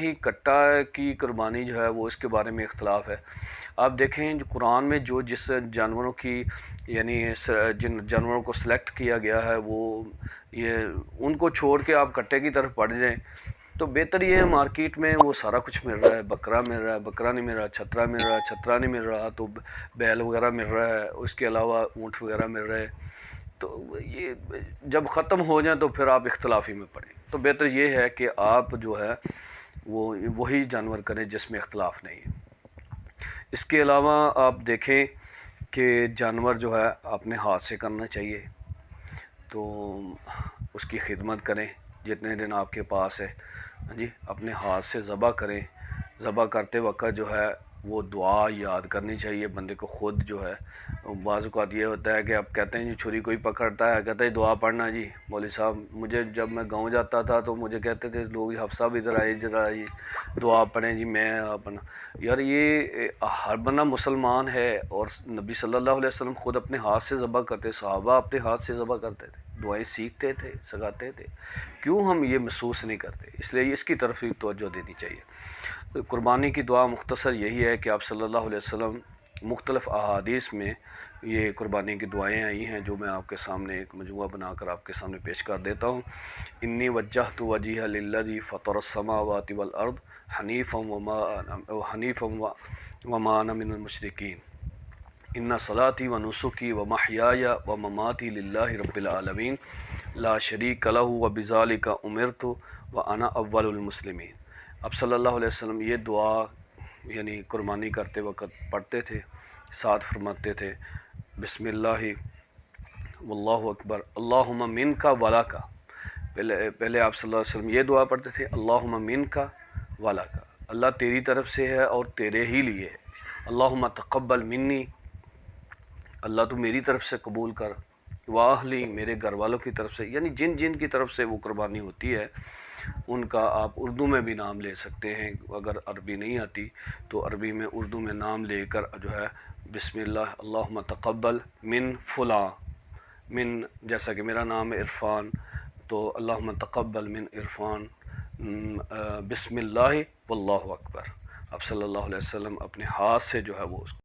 ہی کٹا کی قربانی جو ہے وہ اس کے بارے میں اختلاف ہے۔ آپ دیکھیں جو قرآن میں جس جانوروں کی یعنی جن جانوروں کو سلیکٹ کیا گیا ہے وہ یہ ان کو چھوڑ کے آپ کٹے کی طرف پڑ جائیں تو بہتر یہ ہے، مارکیٹ میں وہ سارا کچھ مل رہا ہے، بکرا مل رہا ہے، بکرا نہیں مل رہا، چھترا مل رہا ہے، چھترا نہیں مل رہا تو بیل وغیرہ مل رہا ہے، اس کے علاوہ اونٹ وغیرہ مل رہے ہیں۔ تو یہ جب ختم ہو جائیں تو پھر آپ اختلافی میں پڑیں، تو بہتر یہ ہے کہ آپ جو ہے وہ وہی جانور کریں جس میں اختلاف نہیں ہے۔ اس کے علاوہ آپ دیکھیں کہ جانور جو ہے اپنے ہاتھ سے کرنا چاہیے، تو اس کی خدمت کریں جتنے دن آپ کے پاس ہے، ہاں جی، اپنے ہاتھ سے ذبح کریں۔ ذبح کرتے وقت جو ہے وہ دعا یاد کرنی چاہیے بندے کو خود جو ہے۔ بعض اوقات یہ ہوتا ہے کہ آپ کہتے ہیں جی چھری کوئی پکڑتا ہے، کہتا ہے دعا پڑھنا جی مولوی صاحب، مجھے جب میں گاؤں جاتا تھا تو مجھے کہتے تھے لوگ حفصہ بھی ادھر آئے دعا پڑھیں جی، میں اپنا یار یہ ہر بندہ مسلمان ہے، اور نبی صلی اللہ علیہ وسلم خود اپنے ہاتھ سے ذبح کرتے، صحابہ اپنے ہاتھ سے ذبح کرتے تھے، دعائیں سیکھتے تھے، سکھاتے تھے، کیوں ہم یہ محسوس نہیں کرتے؟ اس لیے اس کی طرف بھی توجہ دینی چاہیے۔ قربانی کی دعا مختصر یہی ہے کہ آپ صلی اللہ علیہ وسلم مختلف احادیث میں یہ قربانی کی دعائیں آئی ہیں، جو میں آپ کے سامنے ایک مجموعہ بنا کر آپ کے سامنے پیش کر دیتا ہوں۔ انی وجہت وجیہ للذی فطر السماوات والارض حنیفا وما انا من المشرکین، ان صلاتی و نسکی و محیای و مماتی للہ رب العالمین لا شریک لہ و بذالک امرت و انا اول المسلمین۔ اب صلی اللہ علیہ وسلم یہ دعا یعنی قربانی کرتے وقت پڑھتے تھے، ساتھ فرماتے تھے بسم اللہ واللہ اکبر اللہم منکا ولاکا۔ پہلے آپ صلی اللہ علیہ وسلم یہ دعا پڑھتے تھے اللہم منکا ولاکا، اللہ تیری طرف سے ہے اور تیرے ہی لیے ہے۔ اللہم تقبل منی، اللہ تو میری طرف سے قبول کر، واہلی، میرے گھر والوں کی طرف سے، یعنی جن جن کی طرف سے وہ قربانی ہوتی ہے ان کا آپ اردو میں بھی نام لے سکتے ہیں۔ اگر عربی نہیں آتی تو عربی میں اردو میں نام لے کر جو ہے بسم اللہ اللہم تقبل من فلاں، من جیسا کہ میرا نام ہے عرفان تو اللہم تقبل من عرفان، بسم اللہ واللہ اکبر۔ اب صلی اللہ علیہ وسلم اپنے ہاتھ سے جو ہے وہ اس